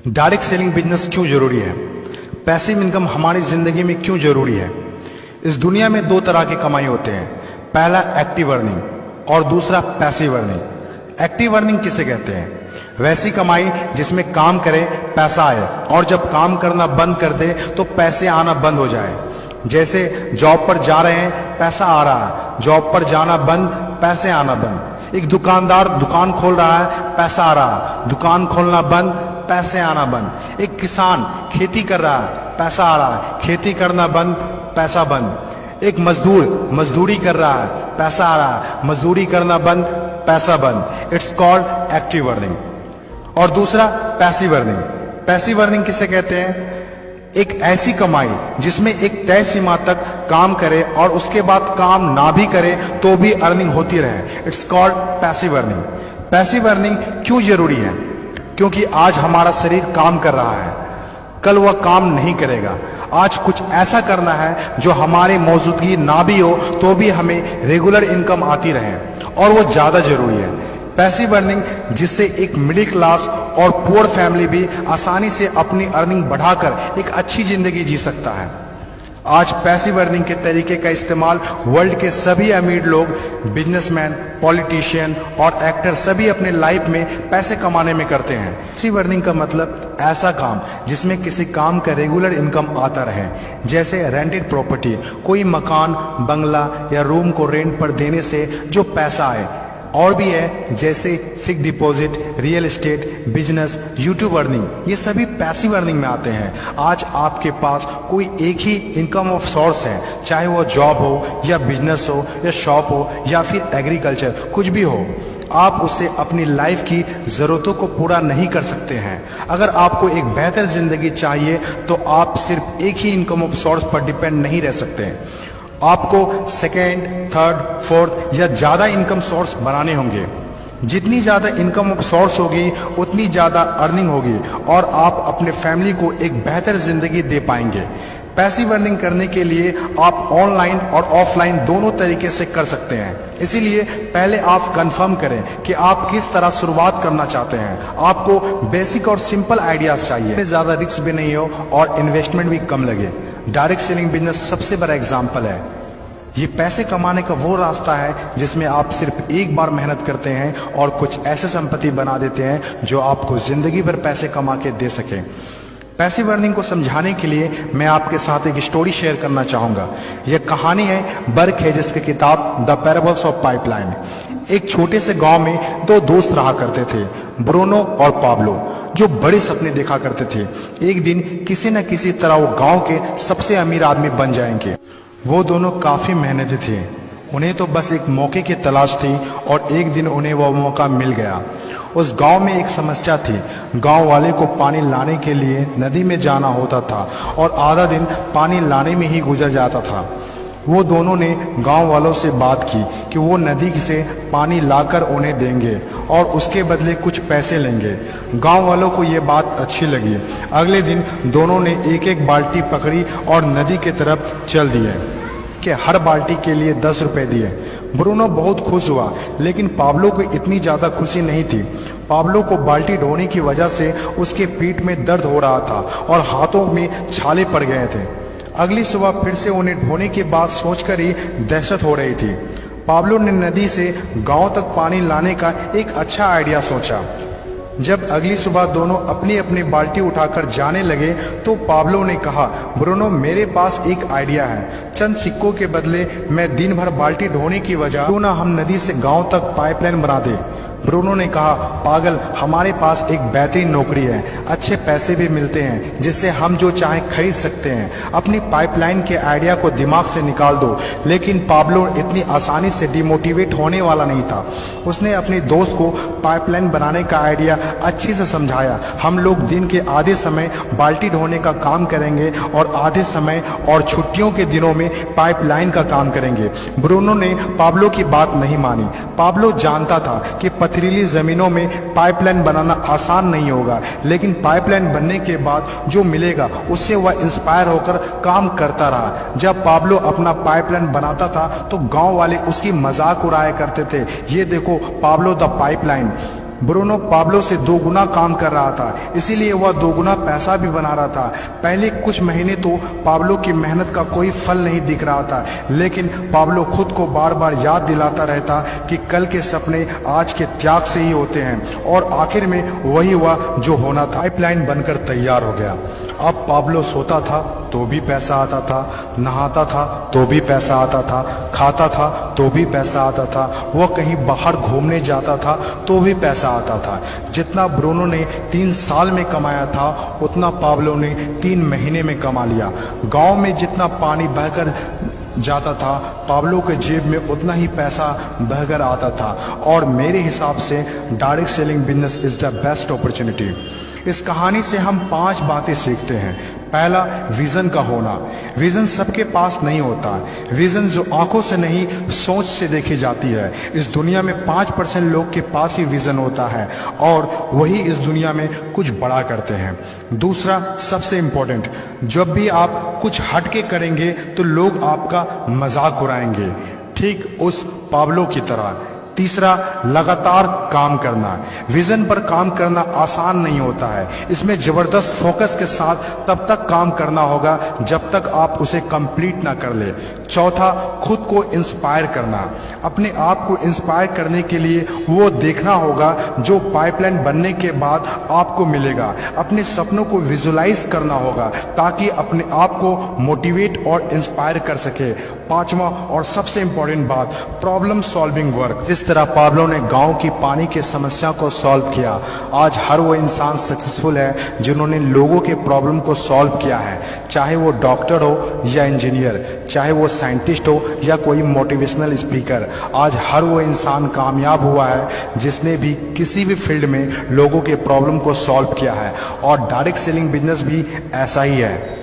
Direct selling business क्यों जरूरी है? पैसिव इनकम हमारी जिंदगी में क्यों जरूरी है? इस दुनिया में दो तरह की कमाई होते हैं, पहला एक्टिव अर्निंग और दूसरा पैसिव अर्निंग। एक्टिव अर्निंग किसे कहते हैं? वैसी कमाई जिसमें काम करें पैसा आए और जब काम करना बंद कर दे तो पैसे आना बंद हो जाए। जैसे जॉब पर जा रहे हैं पैसा आ रहा है, जॉब पर जाना बंद पैसे आना बंद। एक दुकानदार दुकान खोल रहा है पैसा आ रहा है, दुकान खोलना बंद पैसे आना बंद। एक किसान खेती कर रहा है पैसा आ रहा है, खेती करना बंद पैसा बंद। एक मजदूर मजदूरी कर रहा है पैसा आ रहा है, मजदूरी करना बंद पैसा बंद। It's called active earning. और दूसरा पैसिव अर्निंग। पैसिव अर्निंग किसे कहते हैं? एक ऐसी कमाई जिसमें एक तय सीमा तक काम करे और उसके बाद काम ना भी करे तो भी अर्निंग होती रहे। It's called passive earning. Passive earning क्यों जरूरी है? क्योंकि आज हमारा शरीर काम कर रहा है, कल वह काम नहीं करेगा। आज कुछ ऐसा करना है जो हमारी मौजूदगी ना भी हो तो भी हमें रेगुलर इनकम आती रहे, और वो ज्यादा जरूरी है। पैसिव अर्निंग जिससे एक मिडिल क्लास और पुअर फैमिली भी आसानी से अपनी अर्निंग बढ़ाकर एक अच्छी जिंदगी जी सकता है। आज पैसिव अर्निंग के तरीके का इस्तेमाल वर्ल्ड के सभी अमीर लोग, बिजनेसमैन, पॉलिटिशियन और एक्टर सभी अपने लाइफ में पैसे कमाने में करते हैं। पैसिव अर्निंग का मतलब ऐसा काम जिसमें किसी काम का रेगुलर इनकम आता रहे, जैसे रेंटेड प्रॉपर्टी, कोई मकान, बंगला या रूम को रेंट पर देने से जो पैसा आए। और भी है जैसे fix deposit, real estate, business, YouTube earning, ये सभी पैसिव अर्निंग में आते हैं। आज आपके पास कोई एक ही इनकम ऑफ सोर्स है, चाहे वो जॉब हो या बिजनेस हो या शॉप हो या फिर एग्रीकल्चर, कुछ भी हो, आप उससे अपनी लाइफ की जरूरतों को पूरा नहीं कर सकते हैं। अगर आपको एक बेहतर जिंदगी चाहिए तो आप सिर्फ एक ही इनकम ऑफ सोर्स पर डिपेंड नहीं रह सकते। आपको सेकेंड, थर्ड, फोर्थ या ज्यादा इनकम सोर्स बनाने होंगे। जितनी ज्यादा इनकम ऑफ सोर्स होगी उतनी ज्यादा अर्निंग होगी और आप अपने फैमिली को एक बेहतर जिंदगी दे पाएंगे। पैसिव अर्निंग करने के लिए आप ऑनलाइन और ऑफलाइन दोनों तरीके से कर सकते हैं। इसीलिए पहले आप कंफर्म करें कि आप किस तरह शुरुआत करना चाहते हैं। आपको बेसिक और सिंपल आइडियाज चाहिए, ज्यादा रिस्क भी नहीं हो और इन्वेस्टमेंट भी कम लगे। डायरेक्ट सेलिंग बिजनेस सबसे बड़ा एग्जाम्पल है। ये पैसे कमाने का वो रास्ता है जिसमें आप सिर्फ एक बार मेहनत करते हैं और कुछ ऐसे संपत्ति बना देते हैं जो आपको जिंदगी भर पैसे कमा के दे सके। पैसिव अर्निंग को समझाने के लिए मैं आपके साथ एक स्टोरी शेयर करना चाहूंगा। यह कहानी है बर्क हेजेस की किताब द पैराबल्स ऑफ पाइपलाइन। एक छोटे से गांव में दो दोस्त रहा करते थे, ब्रूनो और पाब्लो, जो बड़े सपने देखा करते थे। एक दिन किसी न किसी तरह वो गांव के सबसे अमीर आदमी बन जाएंगे। वो दोनों काफी मेहनती थे, उन्हें तो बस एक मौके की तलाश थी और एक दिन उन्हें वह मौका मिल गया। उस गांव में एक समस्या थी। गांव वाले को पानी लाने के लिए नदी में जाना होता था और आधा दिन पानी लाने में ही गुजर जाता था। वो दोनों ने गांव वालों से बात की कि वो नदी से पानी लाकर उन्हें देंगे और उसके बदले कुछ पैसे लेंगे। गांव वालों को ये बात अच्छी लगी। अगले दिन दोनों ने एक एक बाल्टी पकड़ी और नदी की तरफ चल दिए कि हर बाल्टी के लिए 10 रुपए दिए। ब्रूनो बहुत खुश हुआ, लेकिन पाब्लो को इतनी ज्यादा खुशी नहीं थी। पाब्लो को बाल्टी ढोने की वजह से उसके पीठ में दर्द हो रहा था और हाथों में छाले पड़ गए थे। अगली सुबह फिर से उन्हें ढोने की बात सोचकर ही दहशत हो रही थी। पाब्लो ने नदी से गांव तक पानी लाने का एक अच्छा आइडिया सोचा। जब अगली सुबह दोनों अपनी अपनी बाल्टी उठाकर जाने लगे तो पाब्लो ने कहा, ब्रूनो मेरे पास एक आइडिया है। चंद सिक्कों के बदले मैं दिन भर बाल्टी ढोने की वजह क्यों ना हम नदी से गांव तक पाइपलाइन बना दे। ब्रूनो ने कहा, पागल, हमारे पास एक बेहतरीन नौकरी है, अच्छे पैसे भी मिलते हैं जिससे हम जो चाहे खरीद सकते हैं। अपनी पाइपलाइन के आइडिया को दिमाग से निकाल दो। लेकिन पाब्लो इतनी आसानी से डिमोटिवेट होने वाला नहीं था। उसने अपने दोस्त को पाइपलाइन बनाने का आइडिया अच्छे से समझाया। हम लोग दिन के आधे समय बाल्टी ढोने का काम करेंगे और आधे समय और छुट्टियों के दिनों में पाइपलाइन का काम करेंगे। ब्रूनो ने पाब्लो की बात नहीं मानी। पाब्लो जानता था कि पथरीली जमीनों में पाइपलाइन बनाना आसान नहीं होगा, लेकिन पाइपलाइन बनने के बाद जो मिलेगा उससे वह इंस्पायर होकर काम करता रहा। जब पाब्लो अपना पाइपलाइन बनाता था तो गांव वाले उसकी मजाक उड़ाया करते थे, ये देखो Pablo the pipeline. Bruno Pablo से 2 गुना काम कर रहा था, इसीलिए वह 2 गुना पैसा भी बना रहा था। पहले कुछ महीने तो पाब्लो की मेहनत का कोई फल नहीं दिख रहा था, लेकिन पाब्लो खुद को बार बार याद दिलाता रहता कि कल के सपने आज के त्याग से ही होते हैं, और आखिर में वही हुआ जो होना था। पाइपलाइन बनकर तैयार हो गया। अब पाब्लो सोता था तो भी पैसा आता था, नहाता था तो भी पैसा आता था, खाता था तो भी पैसा आता था, वह कहीं बाहर घूमने जाता था तो भी पैसा आता था। जितना ब्रूनो ने 3 साल में कमाया था उतना पाब्लो ने 3 महीने में कमा लिया। गांव में जितना पानी बहकर जाता था, पाब्लो के जेब में उतना ही पैसा बहकर आता था। और मेरे हिसाब से direct selling business is the best opportunity. इस कहानी से हम 5 बातें सीखते हैं। पहला, विजन का होना। विजन सबके पास नहीं होता। विजन जो आंखों से नहीं सोच से देखी जाती है। इस दुनिया में 5% लोग के पास ही विजन होता है और वही इस दुनिया में कुछ बड़ा करते हैं। दूसरा, सबसे इंपॉर्टेंट, जब भी आप कुछ हटके करेंगे तो लोग आपका मजाक उड़ाएंगे, ठीक उस पाब्लो की तरह। तीसरा, लगातार काम करना। विजन पर काम करना आसान नहीं होता है। इसमें जबरदस्त फोकस के साथ तब तक काम करना होगा जब तक आप उसे कंप्लीट ना कर ले। चौथा, खुद को इंस्पायर करना। अपने आप को इंस्पायर करने के लिए वो देखना होगा जो पाइपलाइन बनने के बाद आपको मिलेगा। अपने सपनों को विजुलाइज करना होगा ताकि अपने आप को मोटिवेट और इंस्पायर कर सके। पांचवा और सबसे इंपॉर्टेंट बात, प्रॉब्लम सॉल्विंग वर्क। जिस तरह पाब्लो ने गांव की पानी की समस्या को सॉल्व किया, आज हर वो इंसान सक्सेसफुल है जिन्होंने लोगों के प्रॉब्लम को सॉल्व किया है। चाहे वो डॉक्टर हो या इंजीनियर, चाहे वो साइंटिस्ट हो या कोई मोटिवेशनल स्पीकर, आज हर वो इंसान कामयाब हुआ है जिसने भी किसी भी फील्ड में लोगों के प्रॉब्लम को सॉल्व किया है। और डायरेक्ट सेलिंग बिजनेस भी ऐसा ही है।